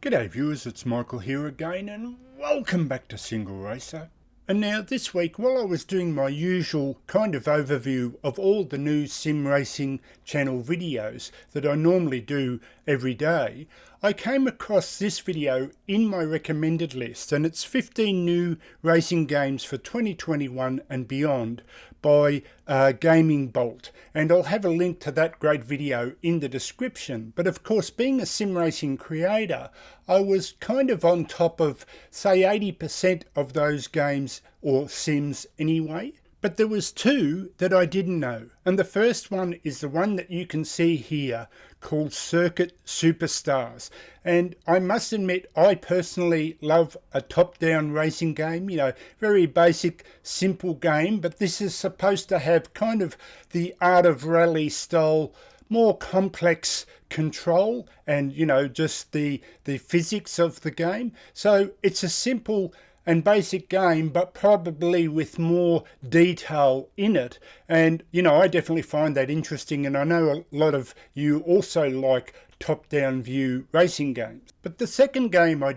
G'day viewers, it's Michael here again and welcome back to Single Racer. And now this week, while I was doing my usual kind of overview of all the new sim racing channel videos that I normally do every day, I came across this video in my recommended list, and it's 15 new racing games for 2021 and beyond by Gaming Bolt, and I'll have a link to that great video in the description. But of course, being a sim racing creator, I was kind of on top of, say, 80% of those games, or sims anyway. But there was two that I didn't know, and the first one is the one that you can see here called Circuit Superstars. And I must admit, I personally love a top-down racing game, very basic, simple game, but this is supposed to have kind of the Art of Rally style, more complex control and, just the physics of the game. So it's a simple and basic game, but probably with more detail in it. And, I definitely find that interesting, and I know a lot of you also like top-down view racing games. But the second game I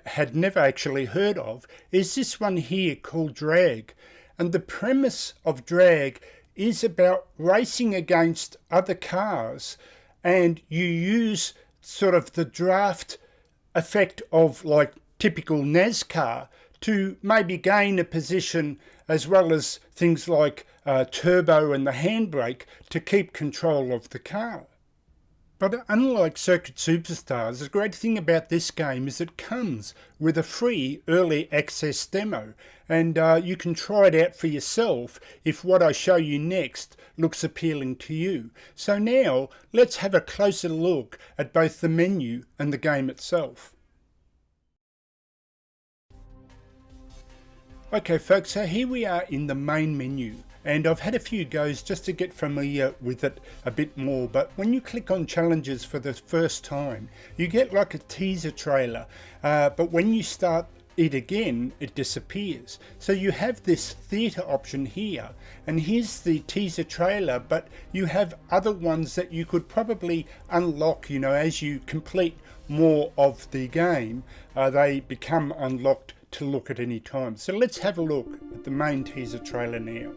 had never actually heard of is this one here called Drag. And the premise of Drag is about racing against other cars, and you use sort of the draft effect of like typical NASCAR to maybe gain a position, as well as things like turbo and the handbrake to keep control of the car. But unlike Circuit Superstars, the great thing about this game is it comes with a free early access demo, and you can try it out for yourself if what I show you next looks appealing to you. So now let's have a closer look at both the menu and the game itself. Okay folks, so here we are in the main menu, and I've had a few goes just to get familiar with it a bit more, but when you click on challenges for the first time, you get like a teaser trailer, but when you start it again, it disappears. So you have this theatre option here, and here's the teaser trailer, but you have other ones that you could probably unlock, as you complete more of the game, they become unlocked to look at any time. So let's have a look at the main teaser trailer now.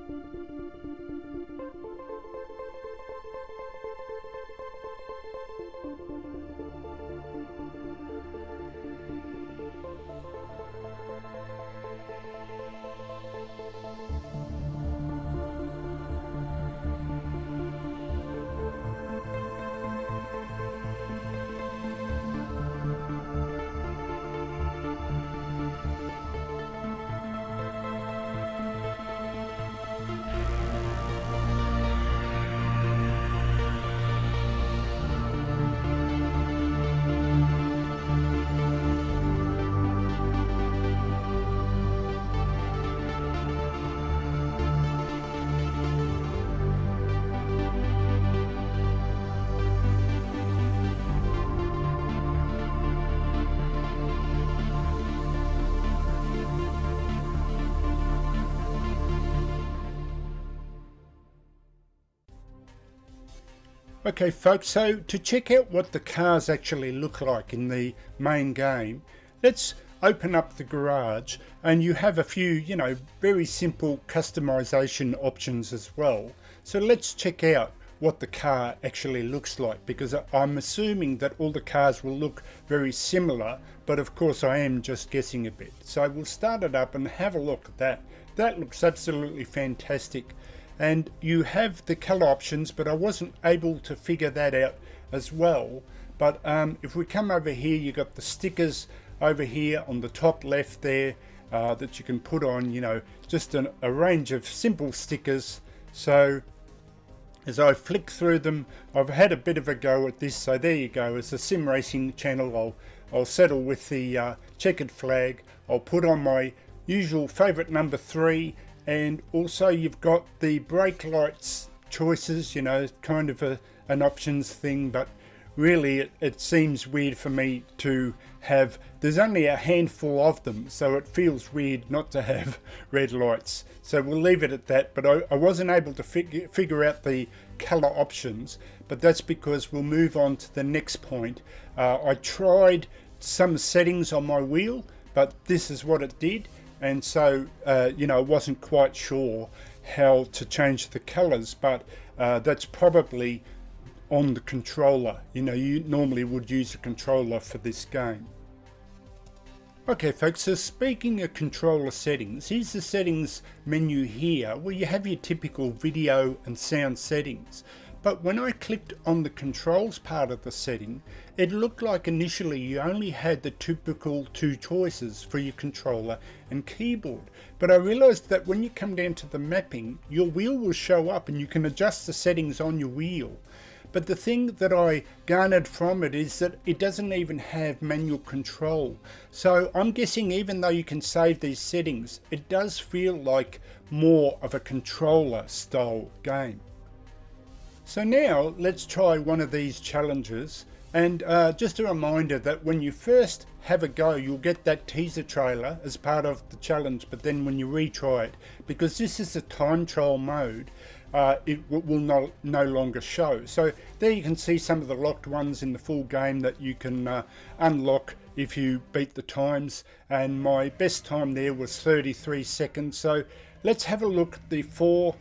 Okay folks, so to check out what the cars actually look like in the main game, let's open up the garage, and you have a few, very simple customization options as well. So let's check out what the car actually looks like, because I'm assuming that all the cars will look very similar, but of course I am just guessing a bit. So we'll start it up and have a look at that. That looks absolutely fantastic. And you have the color options, but I wasn't able to figure that out as well. But if we come over here, you got the stickers over here on the top left there that you can put on, just a range of simple stickers. So as I flick through them, I've had a bit of a go at this. So there you go. As a sim racing channel, I'll settle with the checkered flag. I'll put on my usual favorite number 3. And also you've got the brake lights choices, kind of an options thing, but really it seems weird for me to have, there's only a handful of them, so it feels weird not to have red lights. So we'll leave it at that, but I wasn't able to figure out the color options, but that's because we'll move on to the next point. I tried some settings on my wheel, but this is what it did. And so, you know, I wasn't quite sure how to change the colors, but that's probably on the controller. You know, you normally would use a controller for this game. Okay folks, so speaking of controller settings, here's the settings menu here where you have your typical video and sound settings. But when I clicked on the controls part of the setting, it looked like initially you only had the typical two choices for your controller and keyboard. But I realized that when you come down to the mapping, your wheel will show up and you can adjust the settings on your wheel. But the thing that I garnered from it is that it doesn't even have manual control. So I'm guessing even though you can save these settings, it does feel like more of a controller style game. So now let's try one of these challenges, and just a reminder that when you first have a go, you'll get that teaser trailer as part of the challenge, but then when you retry it, because this is a time trial mode, it will no longer show. So there you can see some of the locked ones in the full game that you can unlock if you beat the times, and my best time there was 33 seconds. So let's have a look at the 4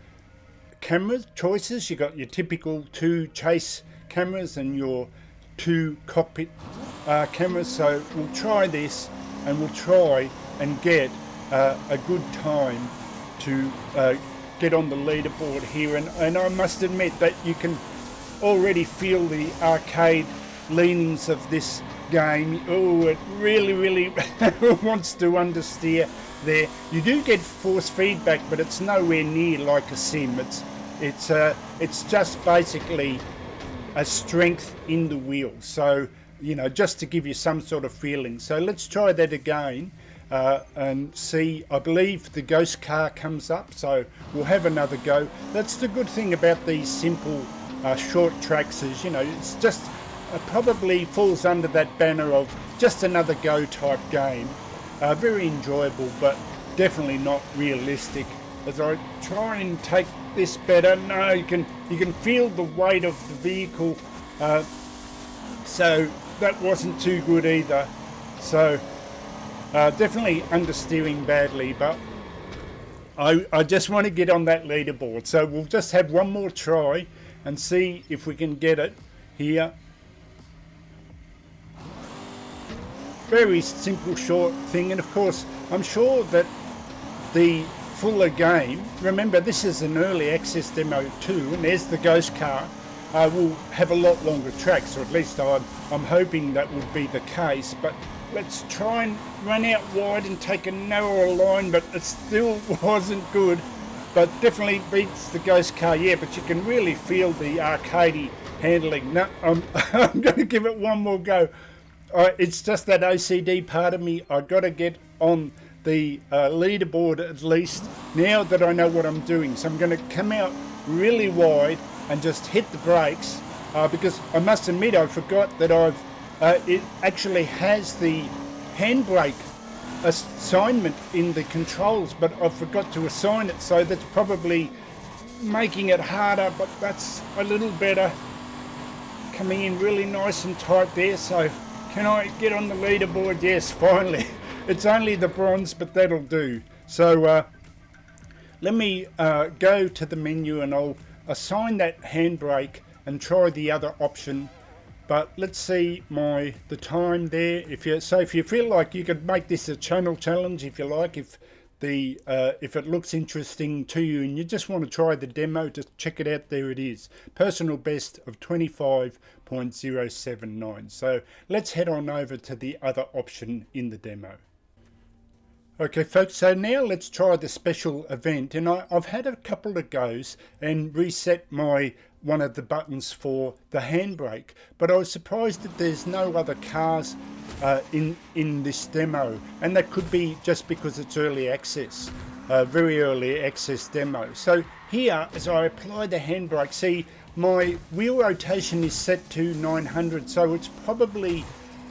camera choices. You got your typical 2 chase cameras and your 2 cockpit cameras. So we'll try this, and we'll try and get a good time to get on the leaderboard here. And I must admit that you can already feel the arcade leanings of this game. Oh, it really wants to understeer there. You do get force feedback, but it's nowhere near like a sim. It's just basically a strength in the wheel. So, you know, just to give you some sort of feeling. So let's try that again and see. I believe the ghost car comes up, so we'll have another go. That's the good thing about these simple short tracks is, you know, it's just probably falls under that banner of just another go type game. Very enjoyable, but definitely not realistic. As I try and take this better, no, you can feel the weight of the vehicle, so that wasn't too good either. So definitely understeering badly, but I just want to get on that leaderboard. So we'll just have one more try and see if we can get it here. Very simple short thing, and of course I'm sure that the fuller game, remember this is an early access demo too, and there's the ghost car, will have a lot longer tracks, or at least I'm hoping that would be the case. But let's try and run out wide and take a narrower line, but it still wasn't good, but definitely beats the ghost car. Yeah, but you can really feel the arcadey handling. No, I'm going to give it one more go. It's just that OCD part of me. I've got to get on the leaderboard at least now that I know what I'm doing. So I'm going to come out really wide and just hit the brakes, because I must admit I forgot that it actually has the handbrake assignment in the controls, but I forgot to assign it, so that's probably making it harder, but that's a little better. Coming in really nice and tight there. So can I get on the leaderboard? Yes, finally. It's only the bronze, but that'll do. So let me go to the menu and I'll assign that handbrake and try the other option. But let's see the time there. If you feel like you could make this a channel challenge, if you like, if it looks interesting to you and you just want to try the demo, just check it out. There it is, personal best of 25.079. So let's head on over to the other option in the demo. Okay folks, so now let's try the special event, and I've had a couple of goes and reset one of the buttons for the handbrake, but I was surprised that there's no other cars in this demo, and that could be just because it's early access, very early access demo. So here, as I apply the handbrake, see my wheel rotation is set to 900, so it's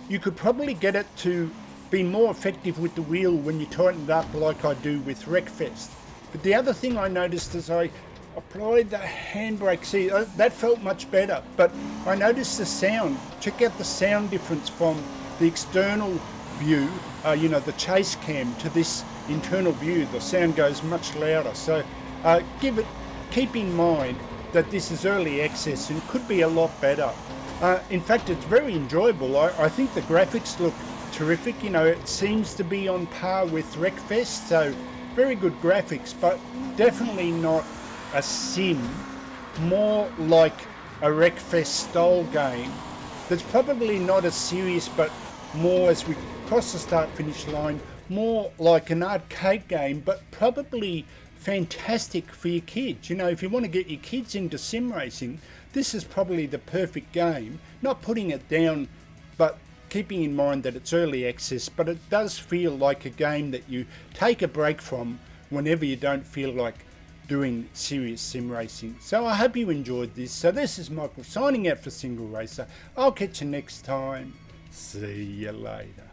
you could probably get it to be more effective with the wheel when you tighten it up like I do with Wreckfest. But the other thing I noticed as I applied the handbrake, see that felt much better, but I noticed the sound. Check out the sound difference from the external view, the chase cam, to this internal view, the sound goes much louder. So keep in mind that this is early access and could be a lot better. In fact, it's very enjoyable. I think the graphics look terrific. It seems to be on par with Wreckfest, so very good graphics, but definitely not a sim, more like a Wreckfest style game that's probably not as serious, but more, as we cross the start-finish line, more like an arcade game, but probably fantastic for your kids. If you want to get your kids into sim racing, this is probably the perfect game. Not putting it down, but keeping in mind that it's early access, but it does feel like a game that you take a break from whenever you don't feel like doing serious sim racing. So I hope you enjoyed this. So this is Michael signing out for Single Racer. I'll catch you next time. See you later.